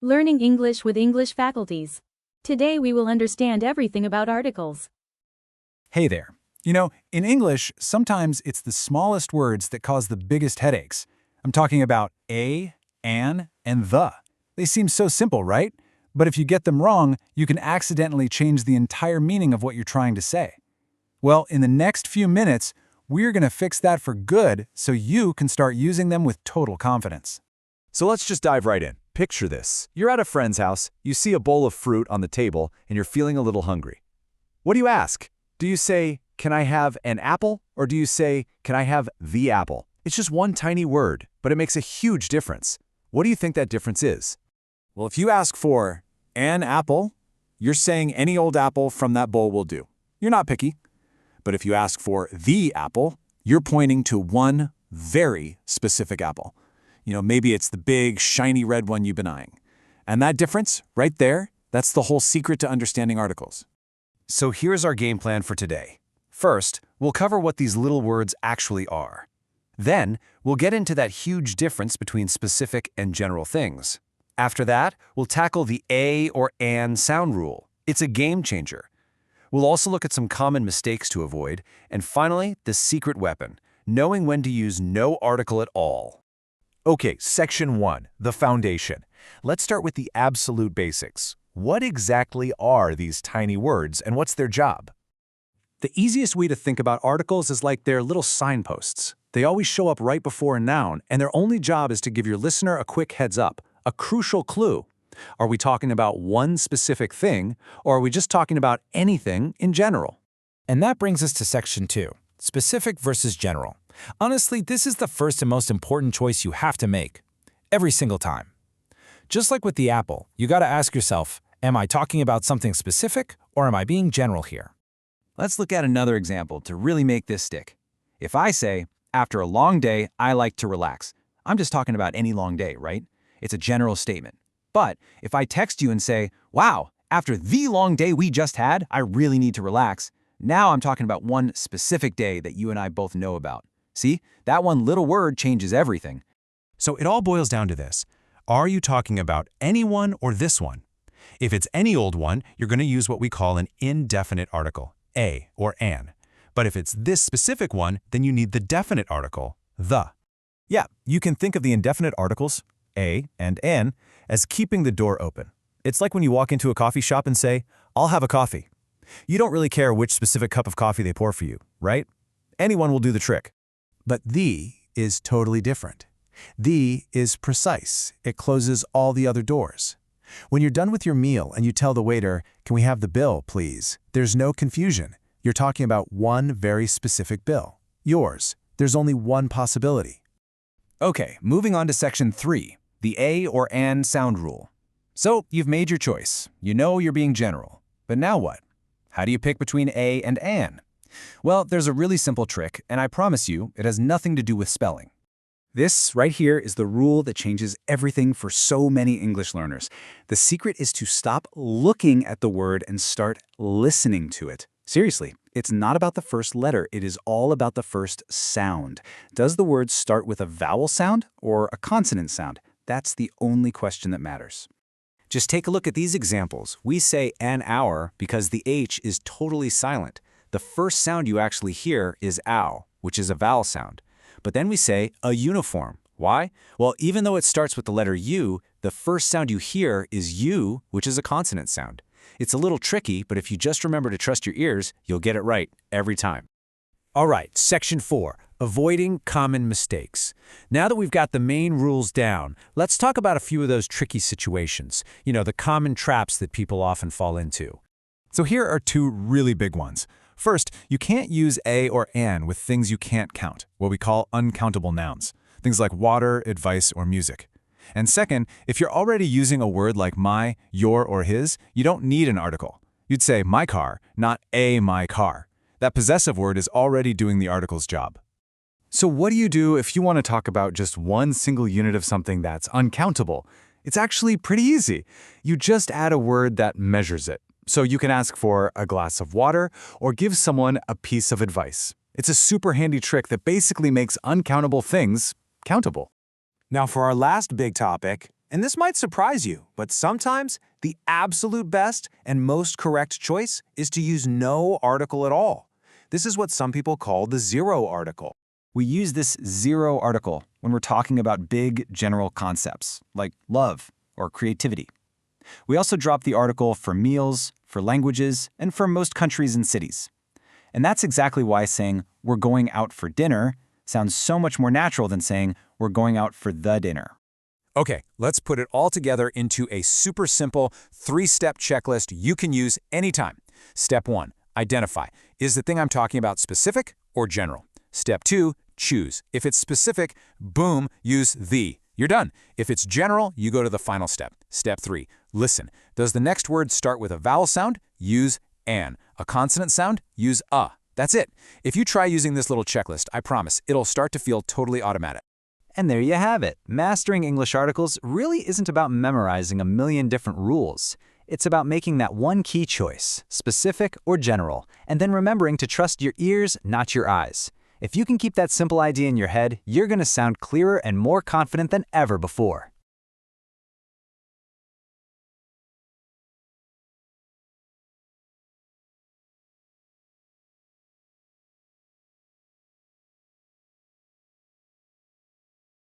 Learning English with English faculties. Today we will understand everything about articles. Hey there. In English, sometimes it's the smallest words that cause the biggest headaches. I'm talking about a, an, and the. They seem so simple, right? But if you get them wrong, you can accidentally change the entire meaning of what you're trying to say. Well, in the next few minutes, we're going to fix that for good so you can start using them with total confidence. So let's just dive right in. Picture this. You're at a friend's house, you see a bowl of fruit on the table, and you're feeling a little hungry. What do you ask? Do you say, "Can I have an apple?" Or do you say, "Can I have the apple?" It's just one tiny word, but it makes a huge difference. What do you think that difference is? Well, if you ask for an apple, you're saying any old apple from that bowl will do. You're not picky. But if you ask for the apple, you're pointing to one very specific apple. Maybe it's the big, shiny red one you've been eyeing. And that difference, right there, that's the whole secret to understanding articles. So here's our game plan for today. First, we'll cover what these little words actually are. Then, we'll get into that huge difference between specific and general things. After that, we'll tackle the a or an sound rule. It's a game changer. We'll also look at some common mistakes to avoid. And finally, the secret weapon, knowing when to use no article at all. Okay, Section 1, the foundation. Let's start with the absolute basics. What exactly are these tiny words and what's their job? The easiest way to think about articles is like they're little signposts. They always show up right before a noun, and their only job is to give your listener a quick heads up, a crucial clue. Are we talking about one specific thing, or are we just talking about anything in general? And that brings us to Section 2, specific versus general. Honestly, this is the first and most important choice you have to make, every single time. Just like with the apple, you gotta ask yourself, am I talking about something specific, or am I being general here? Let's look at another example to really make this stick. If I say, after a long day, I like to relax, I'm just talking about any long day, right? It's a general statement. But if I text you and say, wow, after the long day we just had, I really need to relax, now I'm talking about one specific day that you and I both know about. See, that one little word changes everything. So it all boils down to this. Are you talking about anyone or this one? If it's any old one, you're going to use what we call an indefinite article, a or an. But if it's this specific one, then you need the definite article, the. Yeah, you can think of the indefinite articles, a and an, as keeping the door open. It's like when you walk into a coffee shop and say, "I'll have a coffee." You don't really care which specific cup of coffee they pour for you, right? Anyone will do the trick. But the is totally different. The is precise. It closes all the other doors. When you're done with your meal and you tell the waiter, "Can we have the bill, please?" There's no confusion. You're talking about one very specific bill. Yours. There's only one possibility. Okay, moving on to Section 3, the a or an sound rule. So you've made your choice. You know you're being general. But now what? How do you pick between a and an? Well, there's a really simple trick, and I promise you, it has nothing to do with spelling. This right here is the rule that changes everything for so many English learners. The secret is to stop looking at the word and start listening to it. Seriously, it's not about the first letter. It is all about the first sound. Does the word start with a vowel sound or a consonant sound? That's the only question that matters. Just take a look at these examples. We say an hour because the H is totally silent. The first sound you actually hear is ow, which is a vowel sound. But then we say a uniform. Why? Well, even though it starts with the letter U, the first sound you hear is U, which is a consonant sound. It's a little tricky, but if you just remember to trust your ears, you'll get it right every time. All right, Section 4, avoiding common mistakes. Now that we've got the main rules down, let's talk about a few of those tricky situations. The common traps that people often fall into. So here are two really big ones. First, you can't use a or an with things you can't count, what we call uncountable nouns, things like water, advice, or music. And second, if you're already using a word like my, your, or his, you don't need an article. You'd say my car, not a my car. That possessive word is already doing the article's job. So what do you do if you want to talk about just one single unit of something that's uncountable? It's actually pretty easy. You just add a word that measures it. So you can ask for a glass of water or give someone a piece of advice. It's a super handy trick that basically makes uncountable things countable. Now for our last big topic, And this might surprise you, but sometimes the absolute best and most correct choice is to use no article at all. This is what some people call the zero article. We use this zero article when we're talking about big general concepts, like love or creativity. We also drop the article for meals, for languages, and for most countries and cities. And that's exactly why saying, "we're going out for dinner," sounds so much more natural than saying, "we're going out for the dinner." Okay, let's put it all together into a super simple 3-step checklist you can use anytime. Step 1, identify. Is the thing I'm talking about specific or general? Step 2, choose. If it's specific, boom, use the. You're done. If it's general, you go to the final step. Step 3, listen. Does the next word start with a vowel sound? Use an. A consonant sound? Use a. That's it. If you try using this little checklist, I promise, it'll start to feel totally automatic. And there you have it. Mastering English articles really isn't about memorizing a million different rules. It's about making that one key choice, specific or general, and then remembering to trust your ears, not your eyes. If you can keep that simple idea in your head, you're going to sound clearer and more confident than ever before.